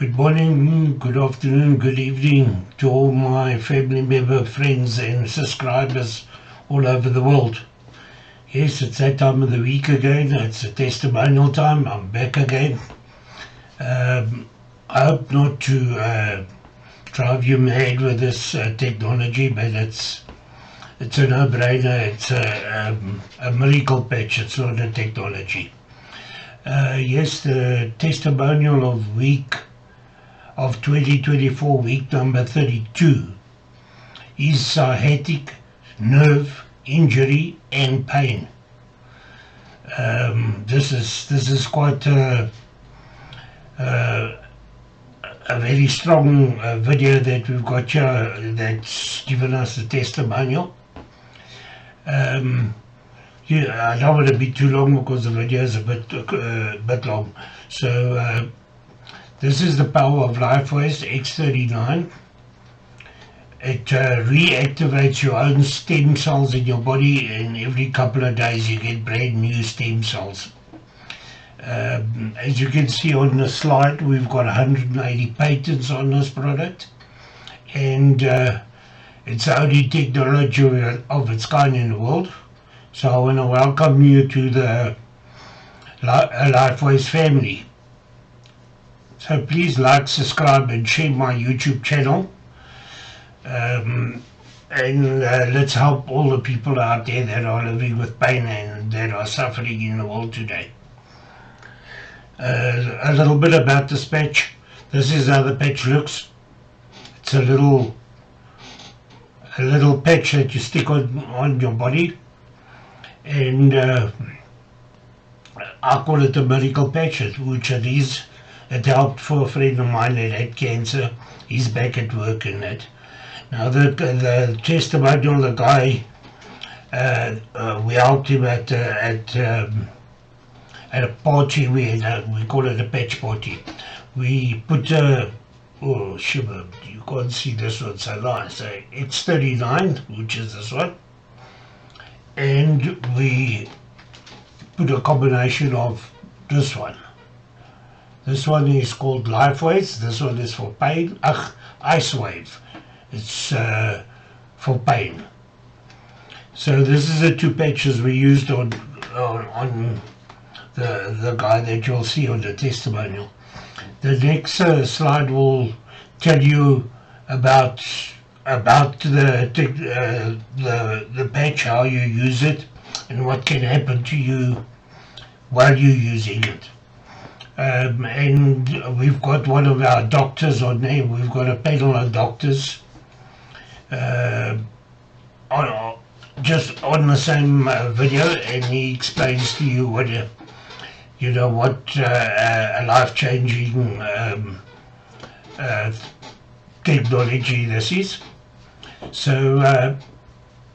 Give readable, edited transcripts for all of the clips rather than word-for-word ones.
Good morning, good afternoon, good evening to all my family member, friends and subscribers all over the world. Yes, it's that time of the week again. It's a testimonial time. I'm back again. I hope not to drive you mad with this technology, but it's a no-brainer. It's a miracle patch. It's not a technology. Yes, the testimonial of 2024, week number 32, is sciatic nerve injury and pain. This is quite a very strong video that we've got here that's given us a testimonial. I don't want to be too long because the video is a bit long. So this is the power of LifeWays X39. It reactivates your own stem cells in your body, and every couple of days you get brand new stem cells. As you can see on the slide, we've got 180 patents on this product, and it's the only technology of its kind in the world. So I want to welcome you to the LifeWays family. So please like, subscribe and share my YouTube channel. And let's help all the people out there that are living with pain and that are suffering in the world today. A little bit about this patch. This is how the patch looks. It's a little patch that you stick on your body, and I call it a miracle patch, which it is. It helped for a friend of mine that had cancer. He's back at work in that. Now the testimonial, the guy, we helped him at a party. We call it a patch party. We put oh shiver, you can't see this one so nice. It's 39, which is this one, and we put a combination of this one. This one is called LifeWays. This one is for pain. Ice Wave. It's for pain. So this is the two patches we used on the guy that you'll see on the testimonial. The next slide will tell you about the patch, how you use it, and what can happen to you while you're using it. And we've got one of our doctors on there. We've got a panel of doctors just on the same video, and he explains to you what a life-changing technology this is. So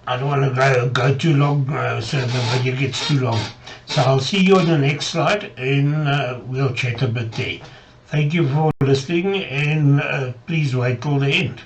I don't want to go too long, so the video gets too long. So I'll see you on the next slide, and we'll chat a bit there. Thank you for listening, and please wait till the end.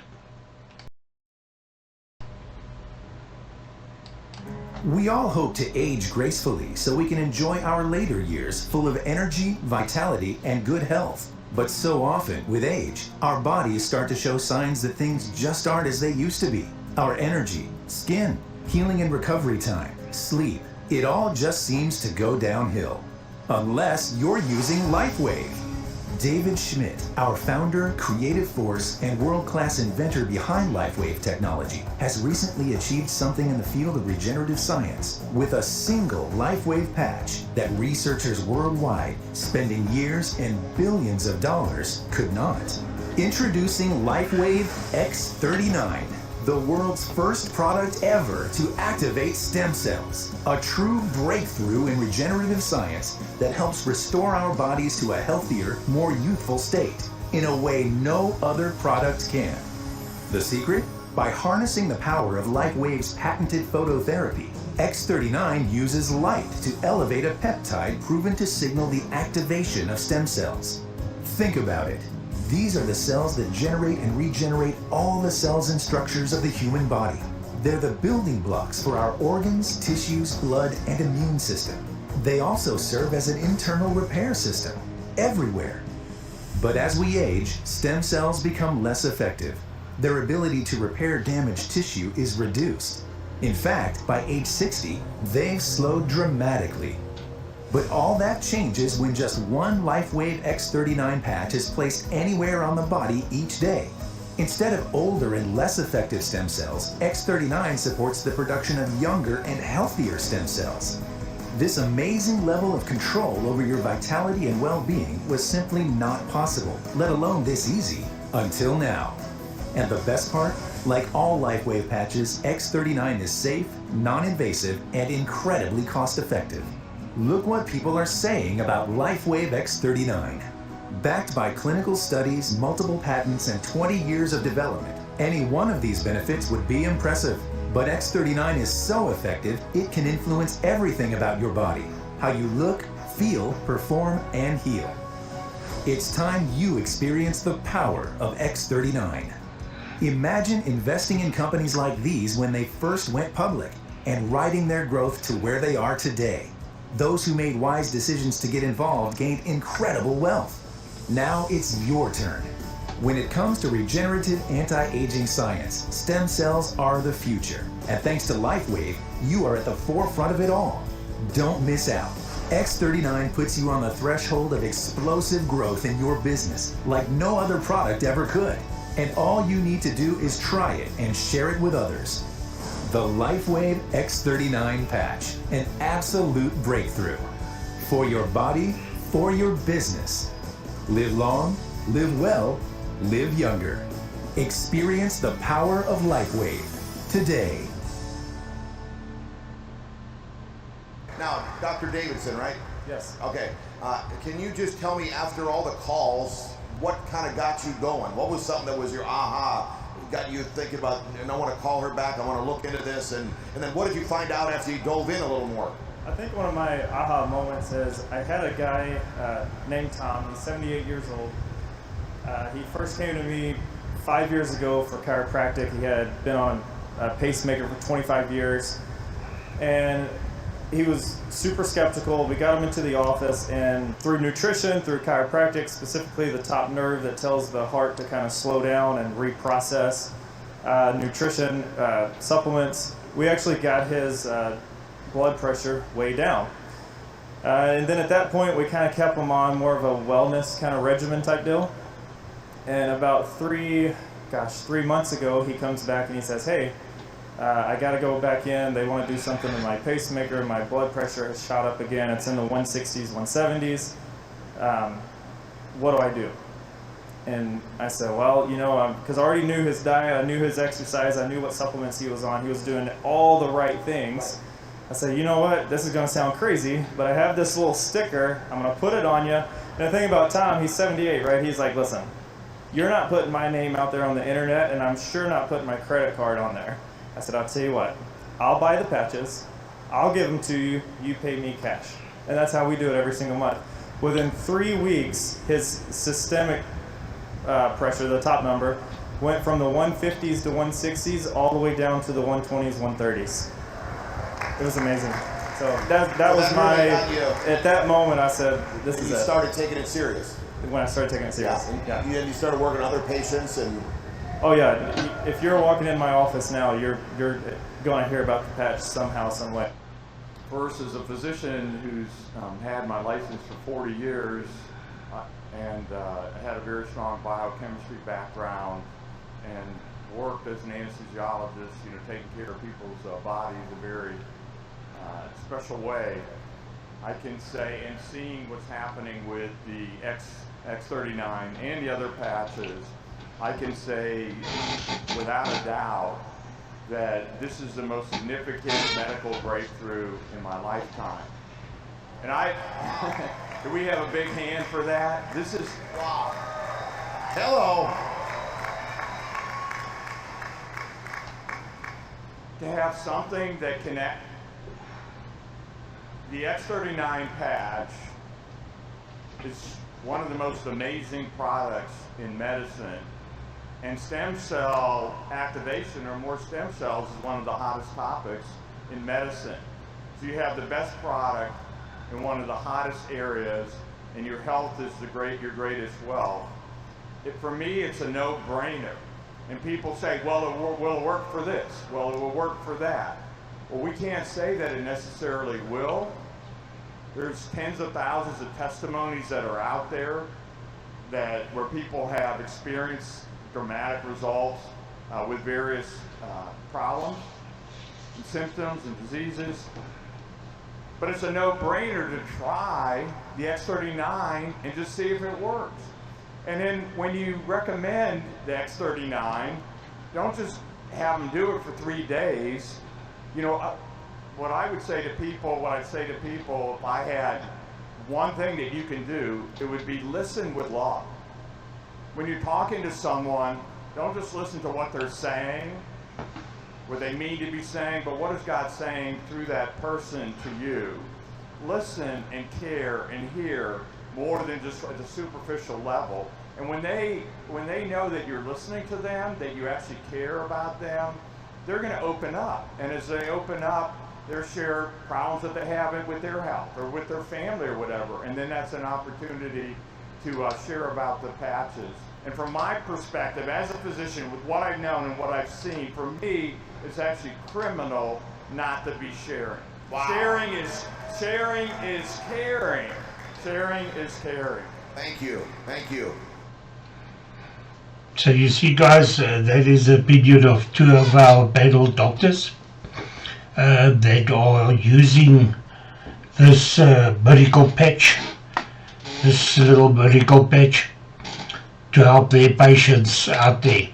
We all hope to age gracefully so we can enjoy our later years full of energy, vitality, and good health. But so often, with age, our bodies start to show signs that things just aren't as they used to be. Our energy, skin, healing and recovery time, sleep, it all just seems to go downhill. Unless you're using LifeWave. David Schmidt, our founder, creative force, and world-class inventor behind LifeWave technology, has recently achieved something in the field of regenerative science with a single LifeWave patch that researchers worldwide, spending years and billions of dollars, could not. Introducing LifeWave X39, the world's first product ever to activate stem cells. A true breakthrough in regenerative science that helps restore our bodies to a healthier, more youthful state in a way no other product can. The secret? By harnessing the power of LifeWave's patented phototherapy, X39 uses light to elevate a peptide proven to signal the activation of stem cells. Think about it. These are the cells that generate and regenerate all the cells and structures of the human body. They're the building blocks for our organs, tissues, blood, and immune system. They also serve as an internal repair system everywhere. But as we age, stem cells become less effective. Their ability to repair damaged tissue is reduced. In fact, by age 60, they've slowed dramatically. But all that changes when just one LifeWave X39 patch is placed anywhere on the body each day. Instead of older and less effective stem cells, X39 supports the production of younger and healthier stem cells. This amazing level of control over your vitality and well-being was simply not possible, let alone this easy, until now. And the best part? Like all LifeWave patches, X39 is safe, non-invasive, and incredibly cost-effective. Look what people are saying about LifeWave X39. Backed by clinical studies, multiple patents, and 20 years of development, any one of these benefits would be impressive. But X39 is so effective, it can influence everything about your body, how you look, feel, perform, and heal. It's time you experience the power of X39. Imagine investing in companies like these when they first went public and riding their growth to where they are today. Those who made wise decisions to get involved gained incredible wealth. Now it's your turn. When it comes to regenerative anti-aging science, stem cells are the future. And thanks to LifeWave, you are at the forefront of it all. Don't miss out. X39 puts you on the threshold of explosive growth in your business like no other product ever could. And all you need to do is try it and share it with others. The LifeWave X39 patch, an absolute breakthrough. For your body, for your business. Live long, live well, live younger. Experience the power of LifeWave today. Now, Dr. Davidson, right? Yes. Okay. Can you just tell me, after all the calls, what kind of got you going? What was something that was your aha, got you thinking about, and I want to call her back, I want to look into this, and then what did you find out after you dove in a little more? I think one of my aha moments is I had a guy named Tom. He's 78 years old. He first came to me 5 years ago for chiropractic. He had been on a pacemaker for 25 years, and he was super skeptical. We got him into the office, and through nutrition, through chiropractic, specifically the top nerve that tells the heart to kind of slow down and reprocess, nutrition, supplements, we actually got his blood pressure way down. And then at that point, we kind of kept him on more of a wellness kind of regimen type deal. And about 3 months ago, he comes back and he says, hey, I got to go back in. They want to do something to my pacemaker. My blood pressure has shot up again. It's in the 160s, 170s. What do I do? And I said, well, you know, because I already knew his diet, I knew his exercise, I knew what supplements he was on. He was doing all the right things. I said, you know what, this is going to sound crazy, but I have this little sticker. I'm going to put it on you. And the thing about Tom, he's 78, right? He's like, listen, you're not putting my name out there on the internet, and I'm sure not putting my credit card on there. I said, I'll tell you what, I'll buy the patches, I'll give them to you, you pay me cash. And that's how we do it every single month. Within 3 weeks, his systemic pressure, the top number, went from the 150s to 160s all the way down to the 120s, 130s. It was amazing. So that was my, at that moment I said, this is it. You started taking it serious. When I started taking it serious. Yeah. And you started working on other patients and... Oh yeah, if you're walking in my office now, you're going to hear about the patch somehow, some way. First, as a physician who's had my license for 40 years and had a very strong biochemistry background and worked as an anesthesiologist, you know, taking care of people's bodies in a very special way, I can say, and seeing what's happening with the X39 and the other patches, I can say without a doubt that this is the most significant medical breakthrough in my lifetime. And do we have a big hand for that? This is, wow. Hello. To have something that connects the X39 patch is one of the most amazing products in medicine. And stem cell activation, or more stem cells, is one of the hottest topics in medicine. So you have the best product in one of the hottest areas and your health is your greatest wealth. For me, it's a no-brainer. And people say, well, it will work for this. Well, it will work for that. Well, we can't say that it necessarily will. There's tens of thousands of testimonies that are out there where people have experienced dramatic results with various problems and symptoms and diseases. But it's a no-brainer to try the X39 and just see if it works. And then when you recommend the X39, don't just have them do it for 3 days. You know, what I'd say to people, if I had one thing that you can do, it would be listen with love. When you're talking to someone, don't just listen to what they're saying, what they mean to be saying, but what is God saying through that person to you? Listen and care and hear more than just at the superficial level. And when they know that you're listening to them, that you actually care about them, they're going to open up. And as they open up, they'll share problems that they have with their health or with their family or whatever. And then that's an opportunity to share about the patches. And from my perspective, as a physician, with what I've known and what I've seen, for me, it's actually criminal not to be sharing. Wow. Sharing is caring. Sharing is caring. Thank you. Thank you. So you see, guys, that is the opinion of 2 of our panel doctors that are using this miracle patch, this little miracle patch, to help their patients out there.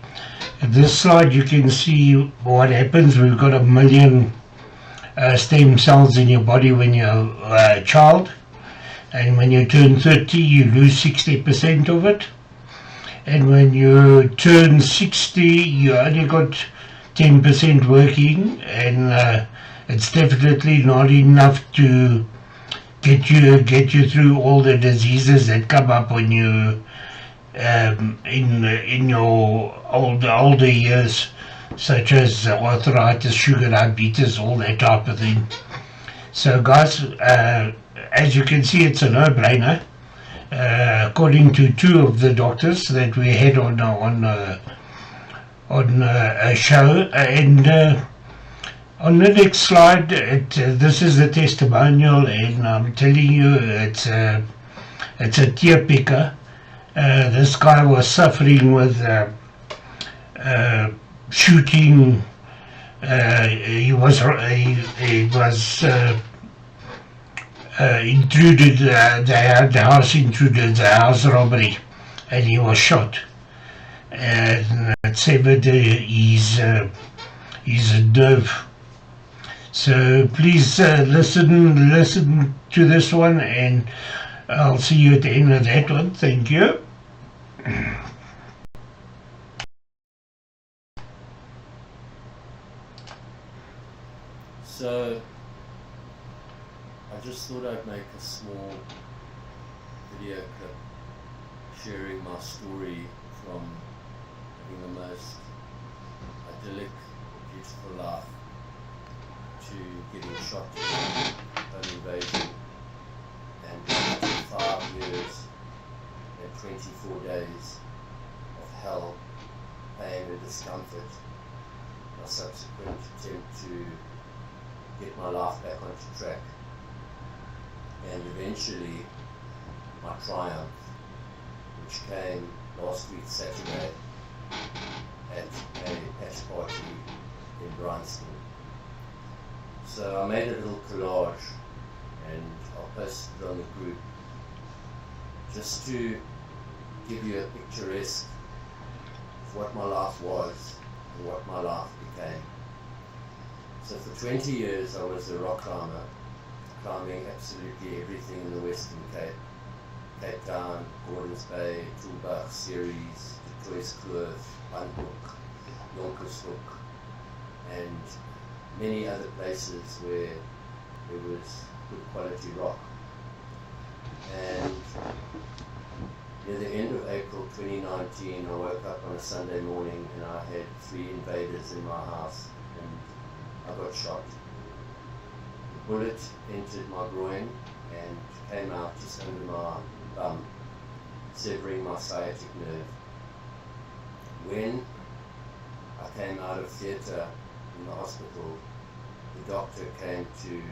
In this slide you can see what happens. We've got 1 million stem cells in your body when you're a child, and when you turn 30 you lose 60% of it, and when you turn 60 you only got 10% working, and it's definitely not enough to get you through all the diseases that come up when you in your older years, such as arthritis, sugar, diabetes, all that type of thing. So guys, as you can see, it's a no-brainer. According to 2 of the doctors that we had on a show, and on the next slide, this is the testimonial, and I'm telling you, it's a tear picker. This guy was suffering with shooting. He was intruded. The house intruded, the house robbery, and he was shot. And it severed his nerve. So please listen to this one, and I'll see you at the end of that one. Thank you. So I just thought I'd make a small video clip sharing my story from having the most idyllic, beautiful life to getting shot to home invasion and 5 years and 24 days of hell, pain and discomfort. My subsequent attempt to get my life back onto track, and eventually my triumph, which came last week Saturday at a patch party in Bryanston. So I made a little collage and I'll post it on the group just to give you a picturesque of what my life was and what my life became. So for 20 years I was a rock climber, climbing absolutely everything in the Western Cape. Cape Town, Gordons Bay, Tulbach, Ceres, the Kloof, Unhook, Jonkershoek, and many other places where there was good quality rock. And near the end of April 2019, I woke up on a Sunday morning and I had 3 invaders in my house and I got shot. The bullet entered my groin and came out just under my bum, severing my sciatic nerve. When I came out of theatre in the hospital, the doctor came to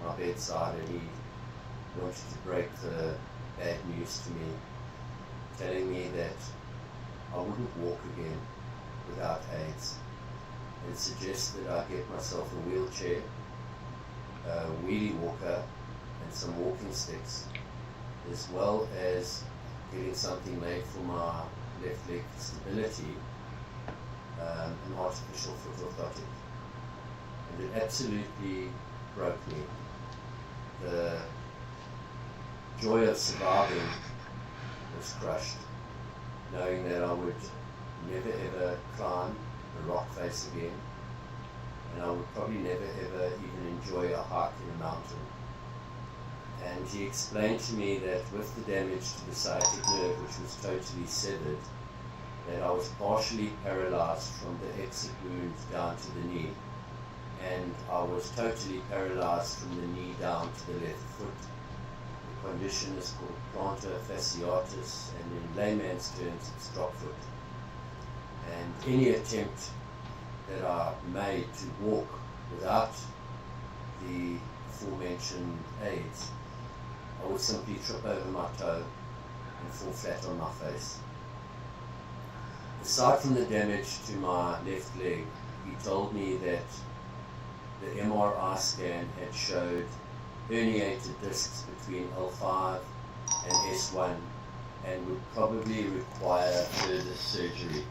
my bedside and he wanted to break the bad news to me, telling me that I wouldn't walk again without aids, and suggested I get myself a wheelchair, a wheelie walker, and some walking sticks, as well as getting something made for my left leg stability, an artificial foot orthotic. And it absolutely broke me. The joy of surviving was crushed, knowing that I would never ever climb a rock face again, and I would probably never ever even enjoy a hike in a mountain. And he explained to me that with the damage to the sciatic nerve, which was totally severed, that I was partially paralyzed from the exit wound down to the knee, and I was totally paralyzed from the knee down to the left foot. The condition is called plantar fasciitis, and in layman's terms it's drop foot. And any attempt that I made to walk without the aforementioned aids, I would simply trip over my toe and fall flat on my face. Aside from the damage to my left leg, he told me that the MRI scan had showed herniated discs between L5 and S1 and would probably require further surgery.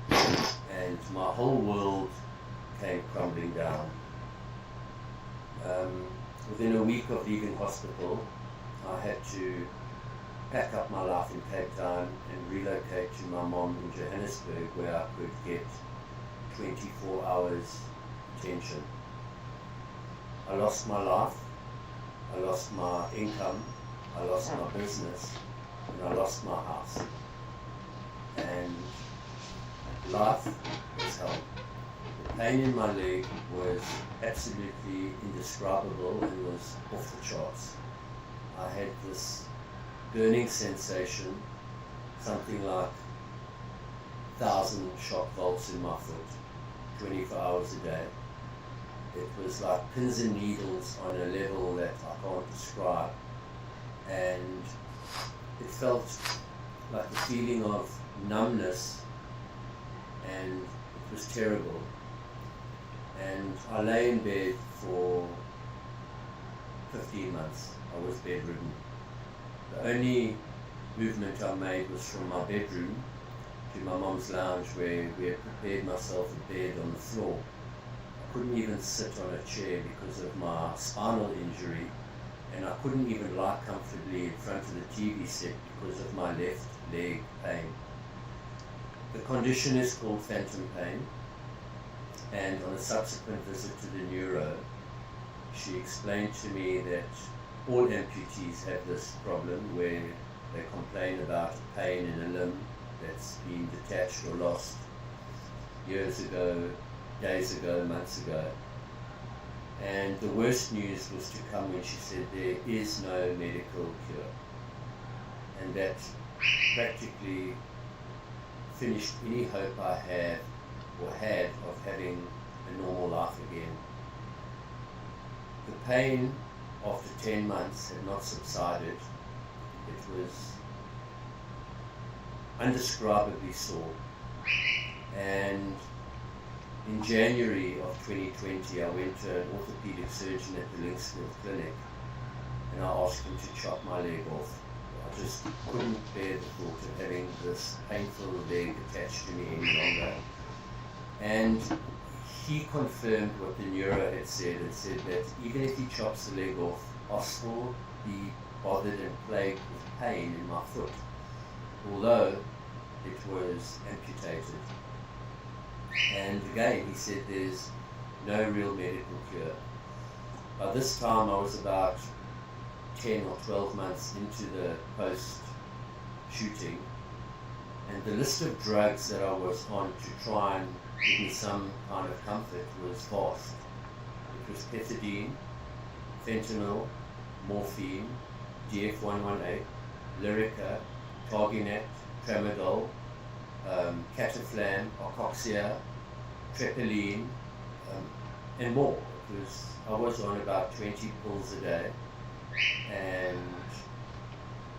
And my whole world came crumbling down. Within a week of leaving hospital, I had to pack up my life in Cape Town and relocate to my mom in Johannesburg, where I could get 24 hours attention. I lost my life, I lost my income, I lost my business, and I lost my house. And life was hell. The pain in my leg was absolutely indescribable and was off the charts. I had this burning sensation, something like 1,000 shock volts in my foot, 24 hours a day. It was like pins and needles on a level that I can't describe. And it felt like a feeling of numbness, and it was terrible. And I lay in bed for 15 months. I was bedridden. The only movement I made was from my bedroom to my mom's lounge, where we had prepared myself a bed on the floor. I couldn't even sit on a chair because of my spinal injury, and I couldn't even lie comfortably in front of the TV set because of my left leg pain. The condition is called phantom pain, and on a subsequent visit to the neuro, she explained to me that all amputees have this problem where they complain about pain in a limb that's been detached or lost years ago, days ago, months ago. And the worst news was to come when she said there is no medical cure, and that practically finished any hope I had of having a normal life again. The pain after 10 months had not subsided. It was indescribably sore. And in January of 2020, I went to an orthopedic surgeon at the Linksfield Clinic, and I asked him to chop my leg off. I just couldn't bear the thought of having this painful leg attached to me any longer. And he confirmed what the neuro had said, and said that even if he chops the leg off, I'll still be bothered and plagued with pain in my foot, although it was amputated. And again, he said there's no real medical cure. By this time, I was about 10 or 12 months into the post-shooting, and the list of drugs that I was on to try and give me some kind of comfort was vast. It was pethidine, fentanyl, morphine, DF118, Lyrica, Targinet, Tramadol, Cataflam, Arcoxia, Trepoline, and more, because I was on about 20 pills a day, and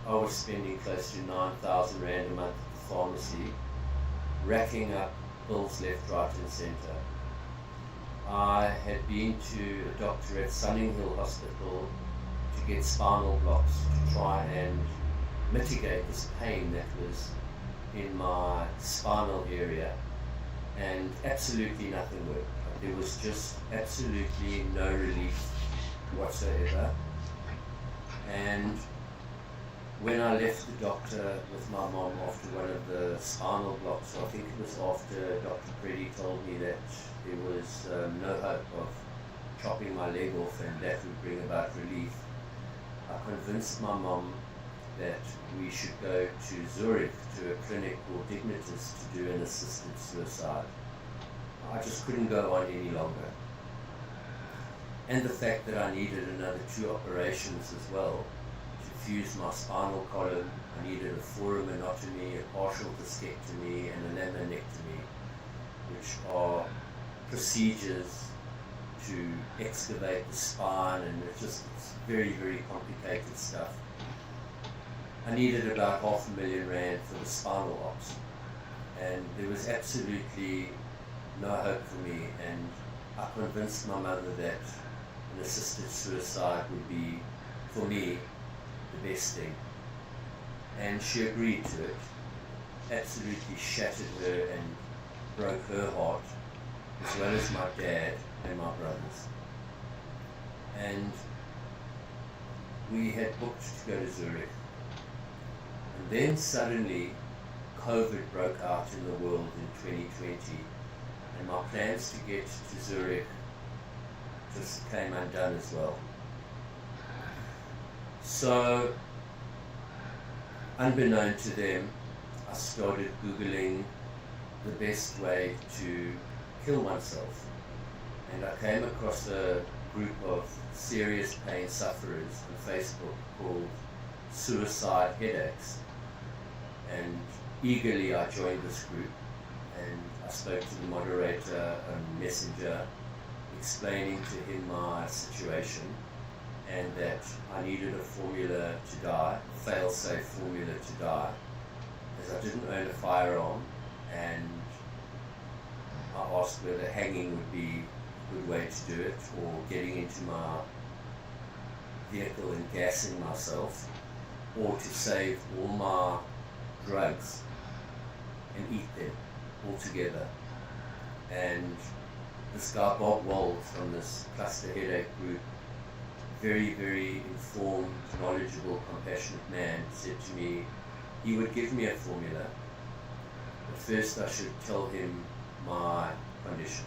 I was spending close to 9,000 Rand a month at the pharmacy, racking up pills left, right and centre. I had been to a doctor at Sunninghill Hospital to get spinal blocks to try and mitigate this pain that was in my spinal area, and absolutely nothing worked. There was just absolutely no relief whatsoever. And when I left the doctor with my mom after one of the spinal blocks, I think it was after Dr. Preddy told me that there was no hope of chopping my leg off and that would bring about relief, I convinced my mom that we should go to Zurich to a clinic called Dignitas to do an assisted suicide. I just couldn't go on any longer. And the fact that I needed another 2 operations as well to fuse my spinal column. I needed a foraminotomy, a partial discectomy, and a laminectomy, which are procedures to excavate the spine, and it's very, very complicated stuff. I needed about $500,000 Rand for the spinal ops, and there was absolutely no hope for me, and I convinced my mother that an assisted suicide would be, for me, the best thing. And she agreed to it. Absolutely shattered her and broke her heart, as well as my dad and my brothers. And we had booked to go to Zurich. And then suddenly COVID broke out in the world in 2020, and my plans to get to Zurich just came undone as well. So, unbeknown to them, I started Googling the best way to kill oneself. And I came across a group of serious pain sufferers on Facebook called Suicide Headaches. And eagerly I joined this group, and I spoke to the moderator on Messenger, explaining to him my situation and that I needed a formula to die, a fail-safe formula to die, as I didn't own a firearm, and I asked whether hanging would be a good way to do it, or getting into my vehicle and gassing myself, or to save all my drugs and eat them all together. And this guy Bob Wald from this cluster headache group, very, very informed, knowledgeable, compassionate man, said to me he would give me a formula, but first I should tell him my condition.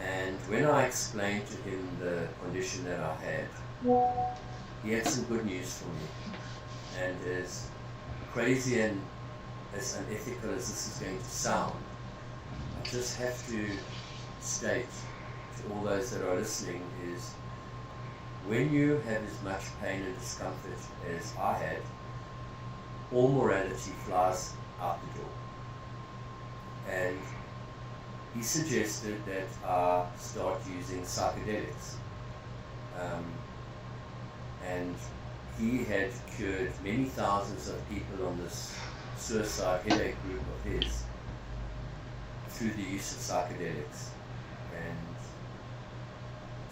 And when I explained to him the condition that I had, he had some good news for me. And as crazy and as unethical as this is going to sound, I just have to state to all those that are listening is, when you have as much pain and discomfort as I had, all morality flies out the door. And he suggested that I start using psychedelics. And he had cured many thousands of people on this suicide headache group of his through the use of psychedelics. And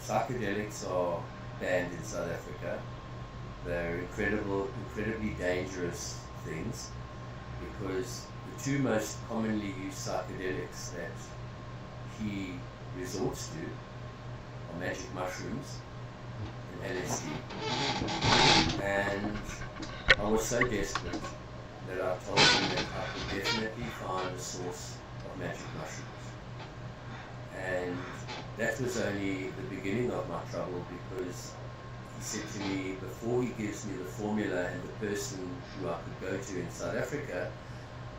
psychedelics are banned in South Africa. They're incredibly dangerous things, because the 2 most commonly used psychedelics that he resorts to are magic mushrooms and LSD. And I was so desperate that I told him that I could definitely find a source of magic mushrooms. And that was only the beginning of my trouble, because he said to me, before he gives me the formula and the person who I could go to in South Africa,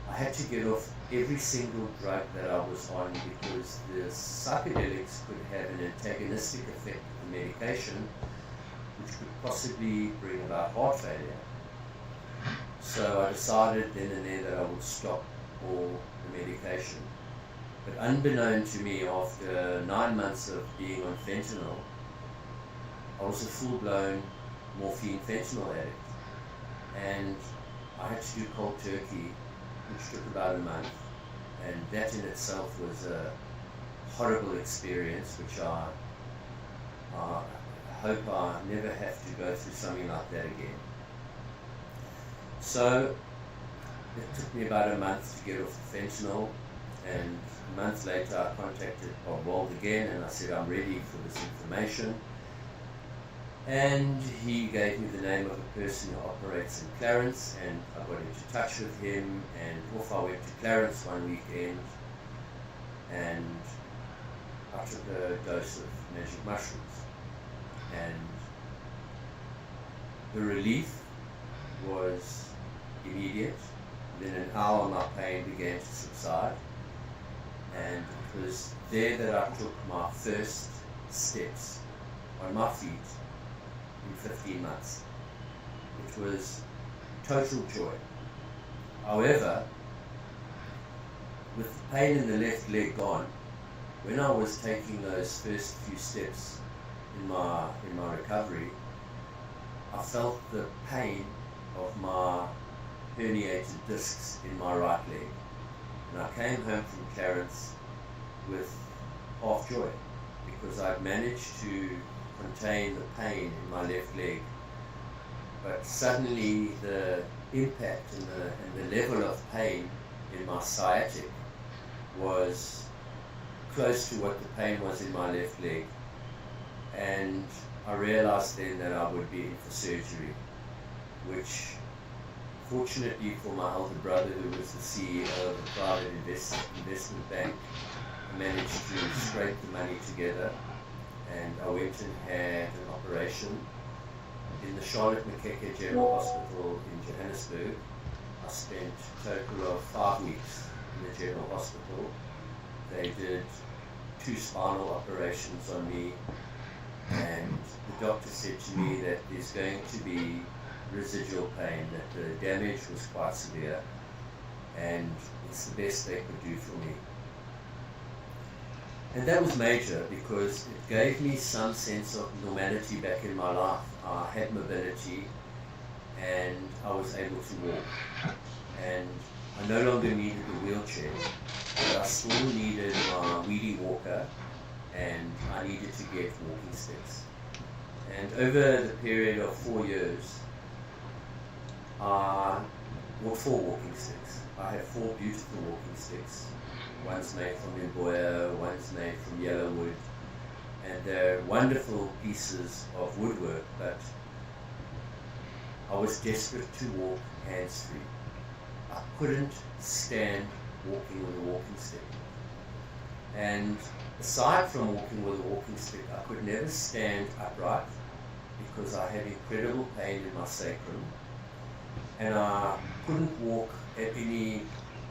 I had to get off every single drug that I was on, because the psychedelics could have an antagonistic effect of the medication, which could possibly bring about heart failure. So I decided then and there that I would stop all the medication. But unbeknown to me, after 9 months of being on fentanyl, I was a full-blown morphine fentanyl addict. And I had to do cold turkey, which took about a month. And that in itself was a horrible experience, which I hope I never have to go through something like that again. So it took me about a month to get off the fentanyl, and a month later I contacted Bob Wald again and I said, I'm ready for this information. And he gave me the name of a person who operates in Clarence, and I got into touch with him, and off I went to Clarence one weekend, and I took a dose of magic mushrooms. And the relief was immediate. Within an hour my pain began to subside, and it was there that I took my first steps on my feet in 15 months, which was total joy. However, with the pain in the left leg gone, when I was taking those first few steps in my recovery, I felt the pain of my herniated discs in my right leg. And I came home from Clarence with half joy, because I'd managed to contain the pain in my left leg. But suddenly the impact and the level of pain in my sciatic was close to what the pain was in my left leg. And I realized then that I would be in for surgery, which fortunately for my elder brother, who was the CEO of a private investment bank, I managed to scrape the money together, and I went and had an operation in the Charlotte McKecker General Hospital in Johannesburg. I spent a total of 5 weeks in the General Hospital. They did 2 spinal operations on me, and the doctor said to me that there's going to be residual pain, that the damage was quite severe, and it's the best they could do for me. And that was major, because it gave me some sense of normality back in my life. I had mobility, and I was able to walk. And I no longer needed a wheelchair, but I still needed my wheelie walker, and I needed to get walking sticks. And over the period of 4 years, I bought 4 walking sticks. I have 4 beautiful walking sticks. One's made from Imboya, one's made from yellow wood, and they're wonderful pieces of woodwork, but I was desperate to walk hands-free. I couldn't stand walking with a walking stick. And aside from walking with a walking stick, I could never stand upright because I had incredible pain in my sacrum, and I couldn't walk at any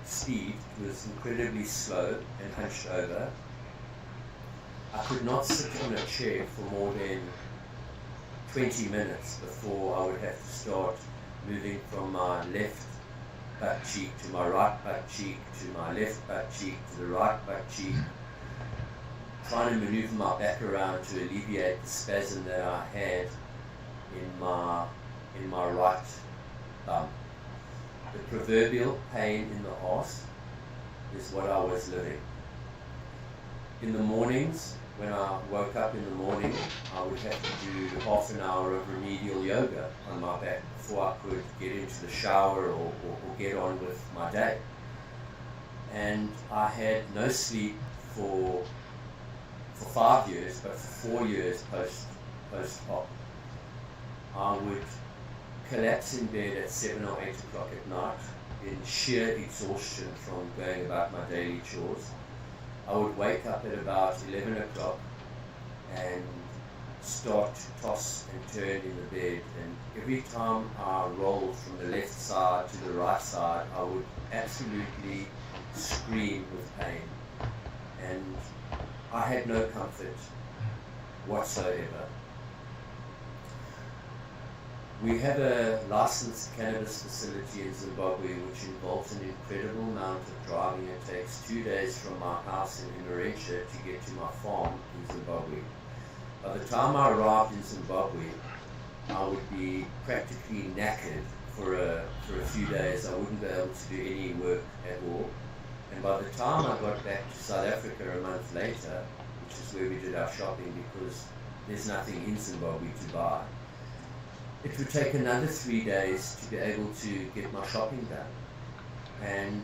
speed. It was incredibly slow and hunched over. I could not sit on a chair for more than 20 minutes before I would have to start moving from my left butt cheek to my right butt cheek to my left butt cheek to the right butt cheek, trying to maneuver my back around to alleviate the spasm that I had in my right bum. The proverbial pain in the arse is what I was living. In the mornings, when I woke up in the morning, I would have to do half an hour of remedial yoga on my back before I could get into the shower or get on with my day. And I had no sleep for 5 years, but for 4 years post-op. I would collapse in bed at 7 or 8 o'clock at night in sheer exhaustion from going about my daily chores. I would wake up at about 11 o'clock and start to toss and turn in the bed, and every time I rolled from the left side to the right side, I would absolutely scream with pain, and I had no comfort whatsoever. We have a licensed cannabis facility in Zimbabwe which involves an incredible amount of driving. It takes 2 days from my house in Imerentia to get to my farm in Zimbabwe. By the time I arrived in Zimbabwe, I would be practically knackered for a few days. I wouldn't be able to do any work at all. And by the time I got back to South Africa a month later, which is where we did our shopping because there's nothing in Zimbabwe to buy, it would take another 3 days to be able to get my shopping done. And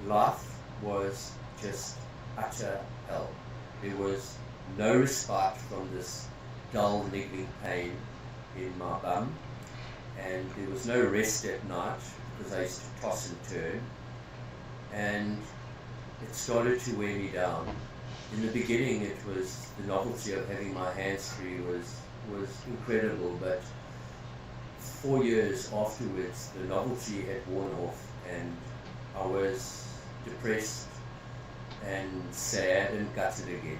life was just utter hell. There was no respite from this dull, niggling pain in my bum, and there was no rest at night because I used to toss and turn, and it started to wear me down. In the beginning, it was the novelty of having my hands free was incredible, but 4 years afterwards, the novelty had worn off, and I was depressed and sad and gutted again.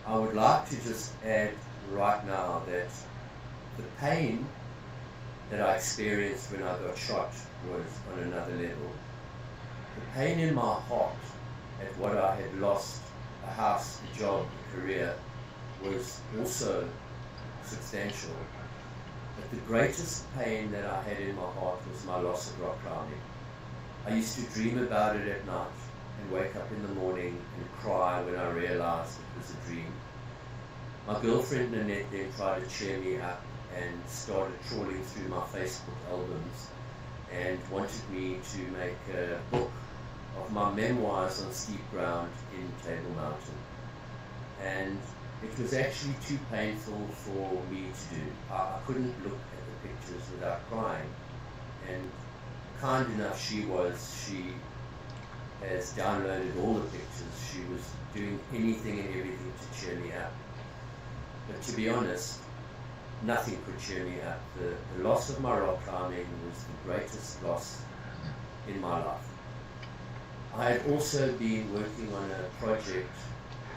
I would like to just add right now that the pain that I experienced when I got shot was on another level. The pain in my heart at what I had lost, a house, a job, a career, was also substantial. But the greatest pain that I had in my heart was my loss of rock climbing. I used to dream about it at night and wake up in the morning and cry when I realized it was a dream. My girlfriend Nanette then tried to cheer me up and started trawling through my Facebook albums and wanted me to make a book of my memoirs on steep ground in Table Mountain. And it was actually too painful for me to do. I couldn't look at the pictures without crying. And kind enough she has downloaded all the pictures. She was doing anything and everything to cheer me up. But to be honest, nothing could cheer me up. The loss of my rock climbing was the greatest loss in my life. I had also been working on a project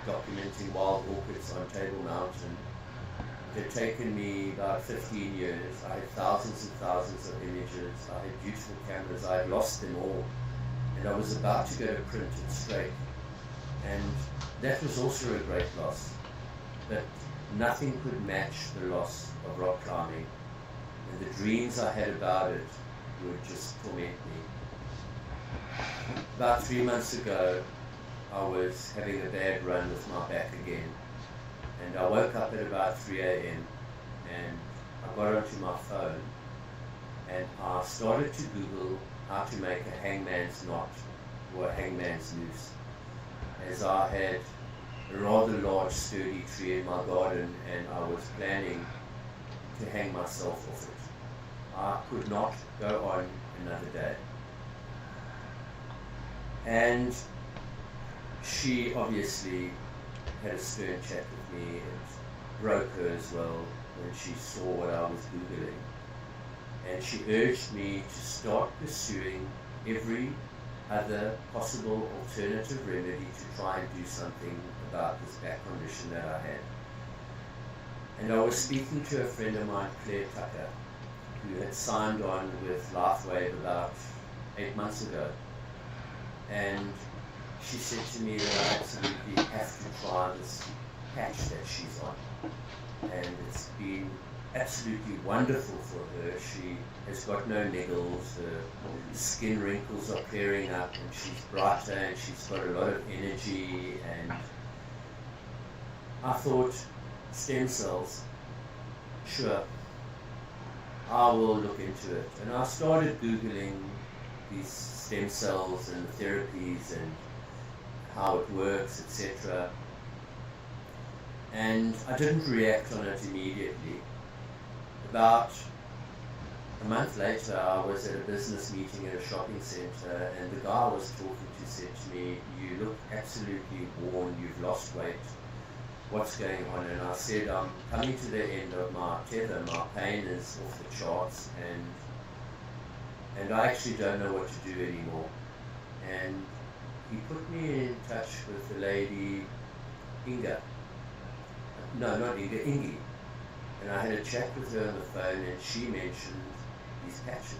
documenting wild orchids on Table Mountain. It had taken me about 15 years. I had thousands and thousands of images. I had beautiful cameras. I had lost them all. And I was about to go to print it straight. And that was also a great loss. But nothing could match the loss of rock climbing. And the dreams I had about it would just torment me. About 3 months ago, I was having a bad run with my back again, and I woke up at about 3 a.m. and I got onto my phone and I started to Google how to make a hangman's knot or a hangman's noose, as I had a rather large sturdy tree in my garden and I was planning to hang myself off it. I could not go on another day. And she obviously had a stern chat with me and broke her as well when she saw what I was Googling. And she urged me to start pursuing every other possible alternative remedy to try and do something about this back condition that I had. And I was speaking to a friend of mine, Claire Tucker, who had signed on with LifeWave about 8 months ago. And she said to me that I absolutely have to try this patch that she's on. And it's been absolutely wonderful for her. She has got no niggles, her skin wrinkles are clearing up, and she's brighter, and she's got a lot of energy. And I thought, stem cells, sure, I will look into it. And I started Googling these stem cells and the therapies and how it works, etc. And I didn't react on it immediately. About a month later, I was at a business meeting at a shopping center, and the guy I was talking to said to me, "You look absolutely worn, you've lost weight. What's going on?" And I said, "I'm coming to the end of my tether, my pain is off the charts, and I actually don't know what to do anymore." And he put me in touch with the lady, Inga. No, not Inga, Ingi. And I had a chat with her on the phone, and she mentioned these patches.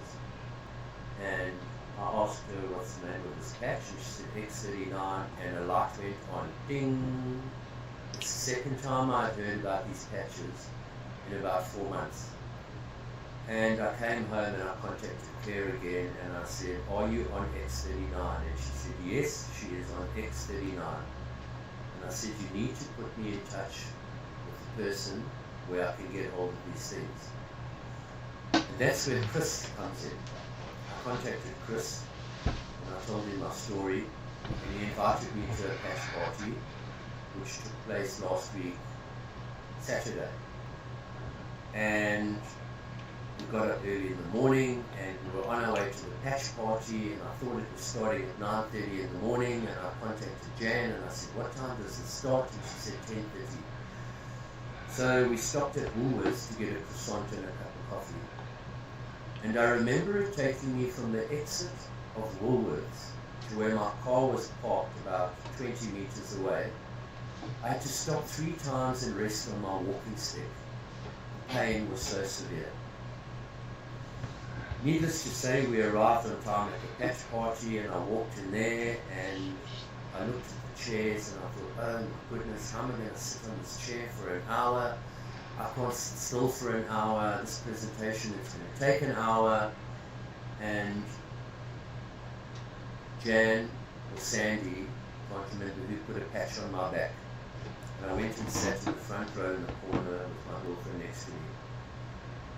And I asked her what's the name of this patch, and she said X39, and a light went on, ding. It's the second time I'd heard about these patches in about 4 months. And I came home and I contacted Claire again, and I said, are you on X39? And she said, yes, she is on X39. And I said, you need to put me in touch with the person where I can get hold of these things. And that's where Chris comes in. I contacted Chris and I told him my story, and he invited me to a patch party which took place last week, Saturday. And we got up early in the morning and we were on our way to the patch party, and I thought it was starting at 9:30 in the morning, and I contacted Jan and I said, what time does it start? And she said 10:30. So we stopped at Woolworths to get a croissant and a cup of coffee. And I remember it taking me from the exit of Woolworths to where my car was parked about 20 meters away. I had to stop 3 times and rest on my walking stick. The pain was so severe. Needless to say, we arrived on time at the patch party, and I walked in there and I looked at the chairs and I thought, oh my goodness, how am I going to sit on this chair for an hour? I can't sit still for an hour. This presentation is going to take an hour. And Jan or Sandy, can't remember who, put a patch on my back. And I went and sat in the front row in the corner with my girlfriend next to me.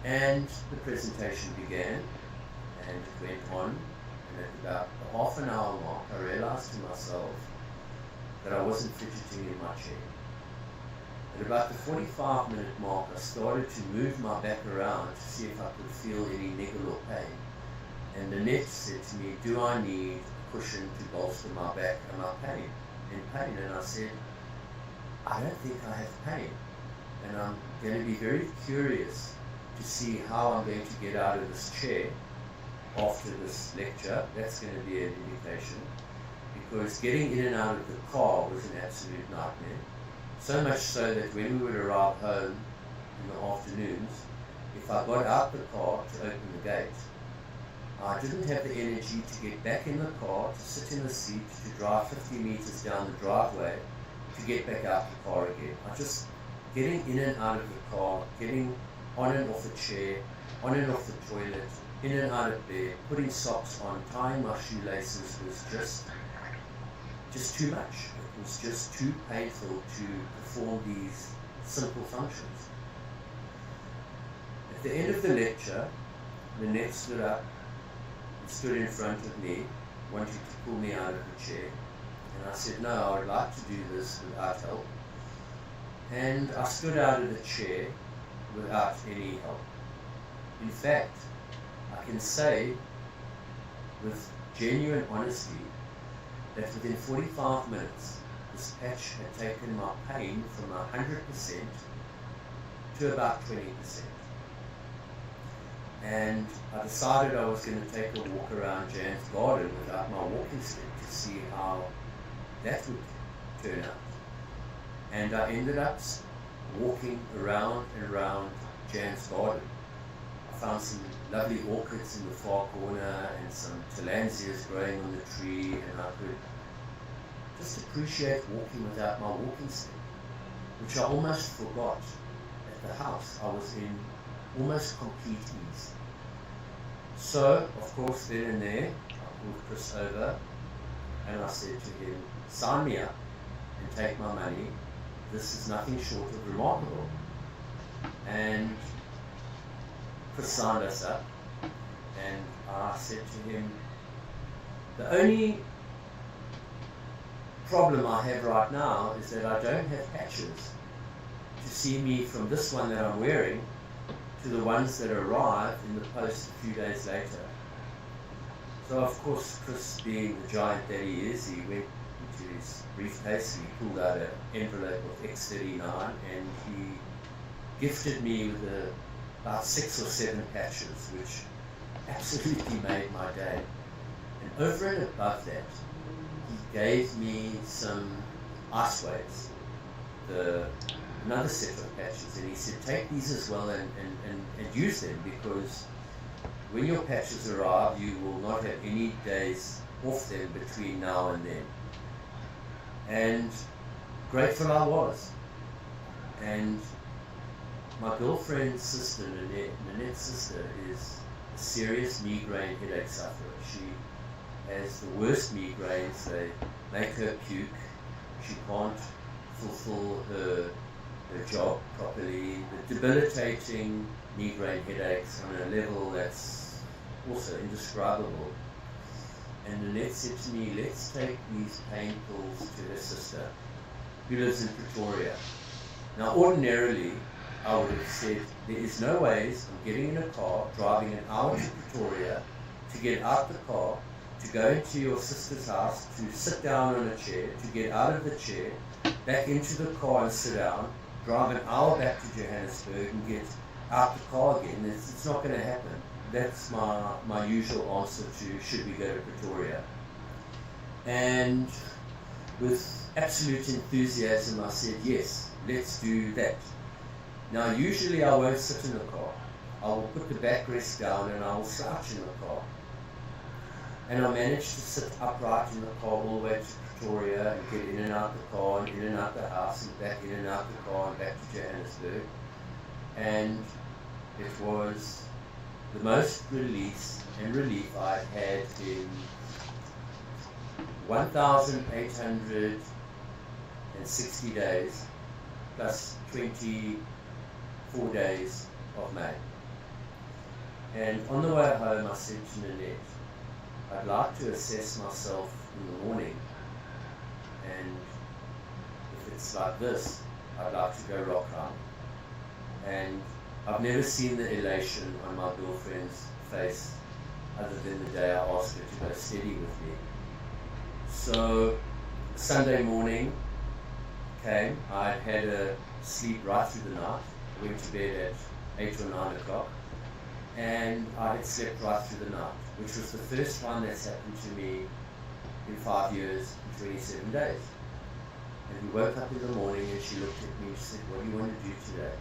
And the presentation began, and it went on, and at about the half an hour mark, I realized to myself that I wasn't fidgeting in my chair. At about the 45-minute mark, I started to move my back around to see if I could feel any niggle or pain. And Nanette said to me, do I need a cushion to bolster my back? Am I in pain? And I said, I don't think I have pain. And I'm going to be very curious to see how I'm going to get out of this chair after this lecture. That's going to be an indication, because getting in and out of the car was an absolute nightmare. So much so that when we would arrive home in the afternoons, if I got out the car to open the gate, I didn't have the energy to get back in the car, to sit in the seat, to drive 50 meters down the driveway, to get back out the car again. Getting in and out of the car, getting on and off the chair, on and off the toilet, in and out of bed, putting socks on, tying my shoelaces was just too much. It was just too painful to perform these simple functions. At the end of the lecture, Nanette stood up and stood in front of me, wanting to pull me out of the chair. And I said, no, I would like to do this without help. And I stood out of the chair without any help. In fact, I can say with genuine honesty that within 45 minutes, this patch had taken my pain from 100% to about 20%. And I decided I was going to take a walk around Jan's garden without my walking stick to see how that would turn out. And I ended up walking around and around Jan's garden. I found some lovely orchids in the far corner and some tillandsias growing on the tree, and I could just appreciate walking without my walking stick, which I almost forgot at the house. I was in almost complete ease. So, of course, then and there, I called Chris over and I said to him, sign me up and take my money. This is nothing short of remarkable. And Chris signed us up, and I said to him, the only problem I have right now is that I don't have patches to see me from this one that I'm wearing to the ones that arrive in the post a few days later. So of course, Chris, being the giant that he is, he went into his briefcase and he pulled out an envelope of X39 and he gifted me with about 6 or 7 patches, which absolutely made my day. And over and above that, he gave me some ice weights, the another set of patches, and he said, take these as well and use them, because when your patches arrive, you will not have any days off them between now and then. And grateful I was. And my girlfriend's sister, Nanette's sister, is a serious migraine headache sufferer. She has the worst migraines. They make her puke. She can't fulfill her job properly. The debilitating migraine headaches on a level that's also indescribable. And Nanette said to me, let's take these pain pills to her sister, who lives in Pretoria. Now, ordinarily, I would have said, there is no ways I'm getting in a car, driving an hour to Pretoria, to get out the car, to go into your sister's house, to sit down on a chair, to get out of the chair, back into the car and sit down, drive an hour back to Johannesburg and get out the car again. It's not going to happen. That's my usual answer to should we go to Pretoria. And with absolute enthusiasm I said, yes, let's do that. Now usually I won't sit in the car. I will put the backrest down and I will slouch in the car. And I managed to sit upright in the car all the way to Pretoria and get in and out the car and in and out the house and back in and out the car and back to Johannesburg. And it was the most release and relief I'd had in 1,860 days plus 24 days of May. And on the way home I said to Nanette, I'd like to assess myself in the morning, and if it's like this, I'd like to go rock climbing. And I've never seen the elation on my girlfriend's face other than the day I asked her to go steady with me. So Sunday morning came, I'd had a sleep right through the night, went to bed at 8 or 9 o'clock, and I had slept right through the night, which was the first time that's happened to me in 5 years and 27 days. And we woke up in the morning and she looked at me and she said, what do you want to do today?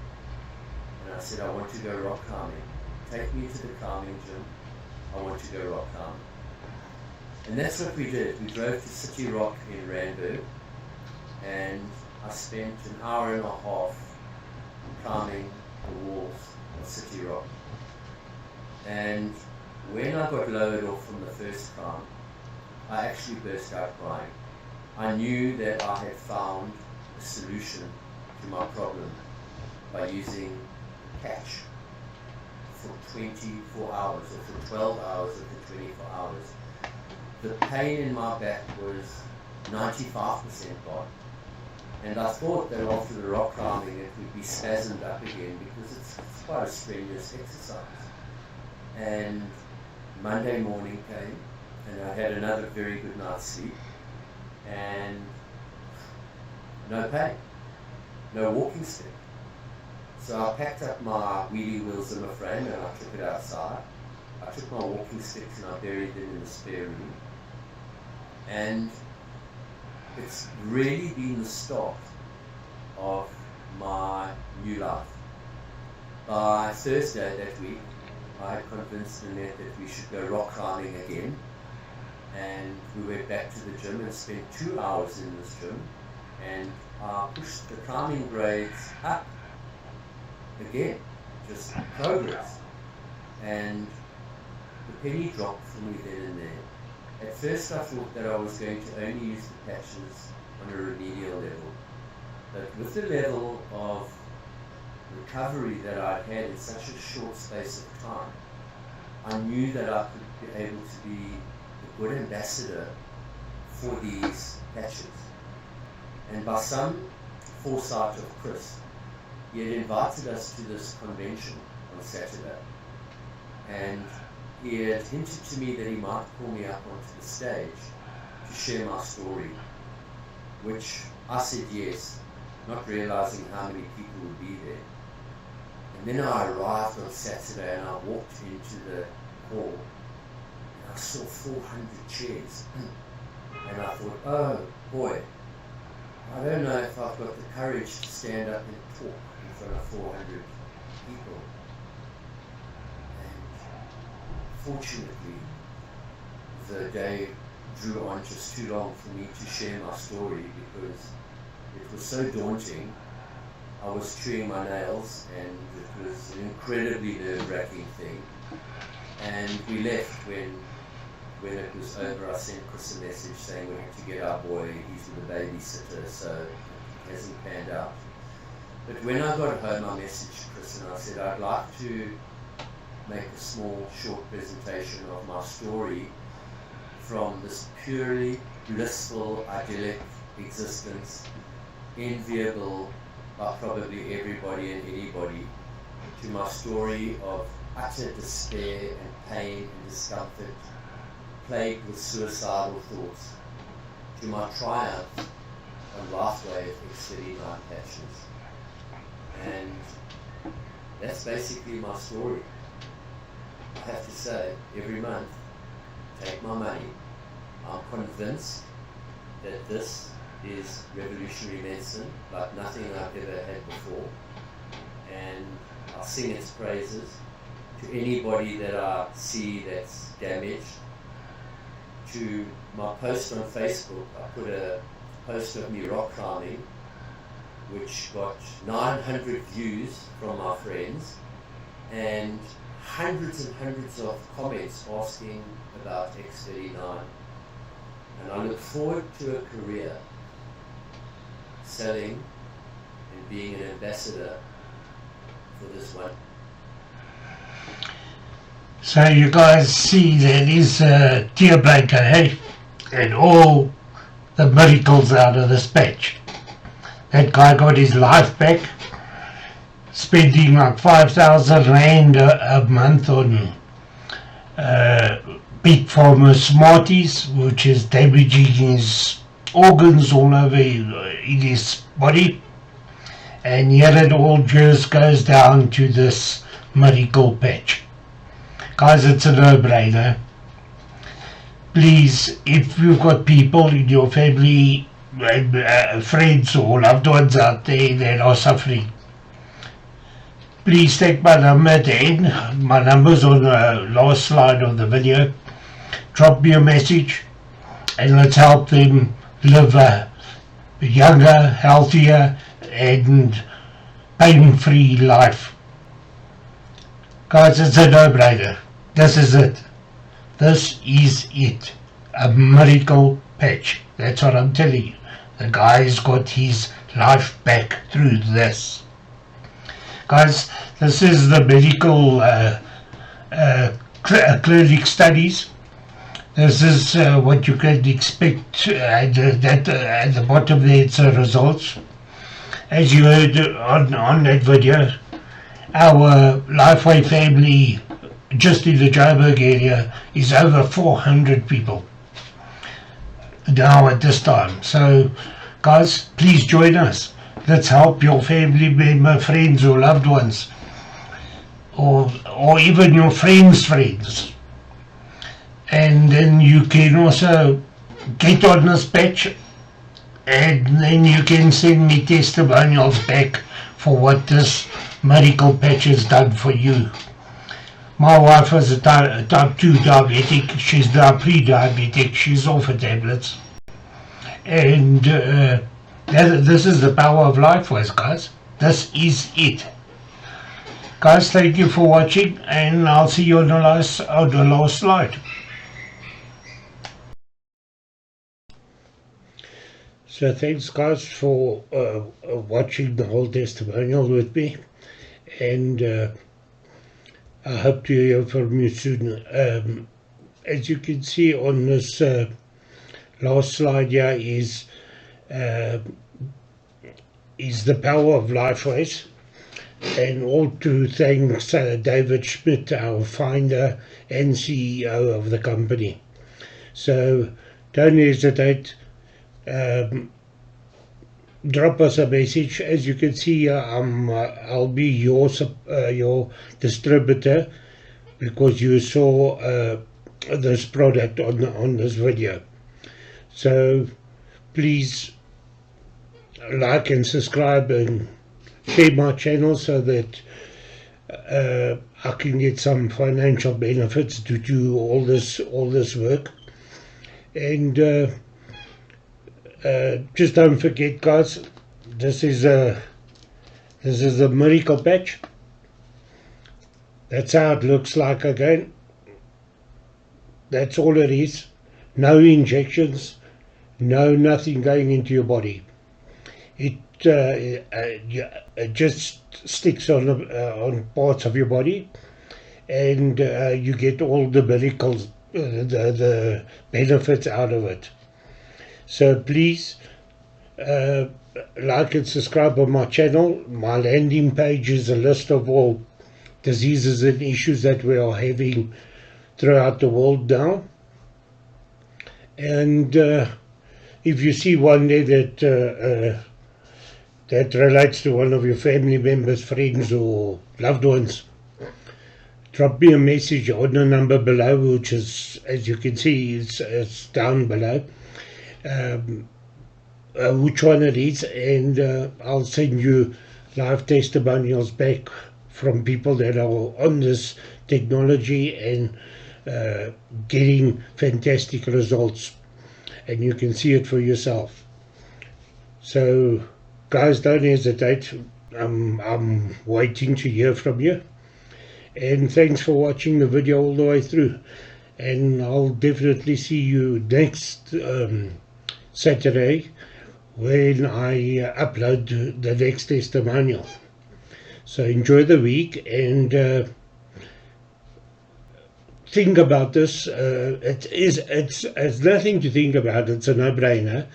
And I said, I want to go rock climbing. Take me to the climbing gym. I want to go rock climbing. And that's what we did. We drove to City Rock in Randburg, and I spent an hour and a half climbing the walls of City Rock. And when I got lowered off from the first climb, I actually burst out crying. I knew that I had found a solution to my problem by using a patch for 24 hours, or for 12 hours, or for 24 hours. The pain in my back was 95% gone. And I thought that after the rock climbing it would be spasmed up again, because it's quite a strenuous exercise. And Monday morning came, and I had another very good night's sleep, and no pain, no walking stick. So I packed up my wheelie wheels in my frame and I took it outside. I took my walking sticks and I buried them in the spare room. And it's really been the start of my new life. By Thursday that week, I had convinced Nanette that we should go rock climbing again. And we went back to the gym and spent 2 hours in this gym. And I pushed the climbing grades up again, just progress. And the penny dropped for me then and there. At first I thought that I was going to only use the patches on a remedial level. But with the level of recovery that I'd had in such a short space of time, I knew that I could be able to be a good ambassador for these patches. And by some foresight of Chris, he had invited us to this convention on Saturday. And he had hinted to me that he might call me up onto the stage to share my story, which I said yes, not realizing how many people would be there. And then I arrived on Saturday and I walked into the hall and I saw 400 chairs. And I thought, oh boy, I don't know if I've got the courage to stand up and talk in front of 400 people. And fortunately, the day drew on just too long for me to share my story because it was so daunting. I was chewing my nails and it was an incredibly nerve-wracking thing. And we left when it was over. I sent Chris a message saying we have to get our boy, he's with a babysitter, so it hasn't panned out. But when I got home, I messaged Chris and I said I'd like to make a small, short presentation of my story from this purely blissful, idyllic existence, enviable by probably everybody and anybody, to my story of utter despair and pain and discomfort, plagued with suicidal thoughts, to my triumph on LifeWave X39 patches. And that's basically my story. I have to say, every month, take my money. I'm convinced that this is revolutionary medicine like nothing I've ever had before, and I'll sing its praises to anybody that I see that's damaged. To my post on Facebook, I put a post of me rock climbing, which got 900 views from my friends and hundreds and hundreds of comments asking about X39. And I look forward to a career selling and being an ambassador for this one. So you guys see that is a tear breaker, hey? And all the miracles out of this patch. That guy got his life back, spending like 5,000 rand a month on big pharma Smarties, which is damaging his organs all over in his body. And yet it all just goes down to this miracle patch. Guys, it's a no-brainer. Please, if you've got people in your family, friends or loved ones out there that are suffering, please take my number at the end. My number's on the last slide of the video. Drop me a message and let's help them live a younger, healthier and pain-free life. Guys, it's a no-brainer. This is it. This is it. A miracle patch. That's what I'm telling you. The guy's got his life back through this. Guys, this is the medical clinic studies. This is what you can expect. At the bottom there, it's the results. As you heard on that video, our Lifeway family just in the Joburg area is over 400 people now at this time. So guys, please join us. Let's help your family member, friends or loved ones, or even your friends' friends. And then you can also get on this patch, and then you can send me testimonials back for what this miracle patch has done for you. My wife is a type 2 diabetic. She's now pre-diabetic. She's off her tablets. And this is the power of Lifeway, guys. This is it. Guys, thank you for watching, and I'll see you on the last slide. So thanks guys for watching the whole testimonial with me, and I hope to hear from you soon. As you can see on this last slide here is the power of Lifeways, and all to thanks David Schmidt, our founder and CEO of the company. So don't hesitate. Drop us a message. As you can see, I'll be your distributor, because you saw this product on this video. So please like and subscribe and share my channel so that I can get some financial benefits to do all this work. And just don't forget, guys, this is a miracle patch. That's how it looks like again. That's all it is. No injections, nothing going into your body. It just sticks on parts of your body, and you get all the miracles, the benefits out of it. So please like and subscribe on my channel. My landing page is a list of all diseases and issues that we are having throughout the world now. And if you see one there that relates to one of your family members, friends or loved ones, drop me a message on the number below, which is, as you can see, it's down below, which one it is, and I'll send you live testimonials back from people that are on this technology and getting fantastic results, and you can see it for yourself. So guys, don't hesitate. I'm waiting to hear from you, and thanks for watching the video all the way through, and I'll definitely see you next Saturday when I upload the next testimonial. So enjoy the week, and think about this. It's nothing to think about. It's a no-brainer.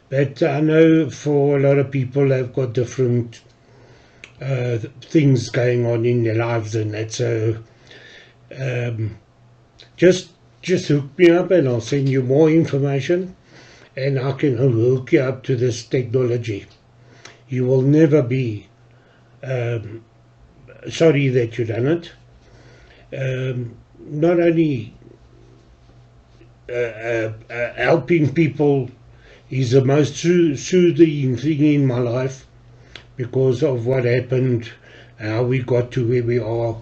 But I know for a lot of people they've got different things going on in their lives and that. So just hook me up and I'll send you more information, and I can hook you up to this technology. You will never be sorry that you've done it. Not only helping people is the most soothing thing in my life because of what happened, how we got to where we are.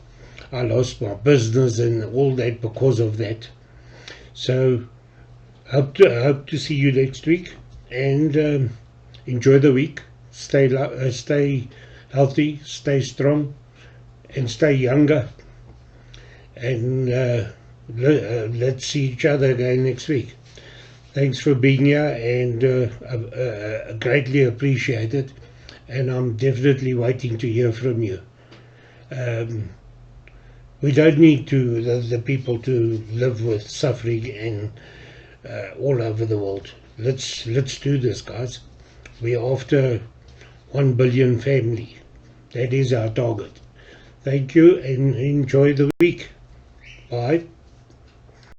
I lost my business and all that because of that. So hope to see you next week, and enjoy the week. Stay healthy, stay strong, and stay younger. And let's see each other again next week. Thanks for being here, and greatly appreciated, and I'm definitely waiting to hear from you. We don't need the people to live with suffering and all over the world. Let's do this, guys. We're after 1 billion family. That is our target. Thank you, and enjoy the week. Bye.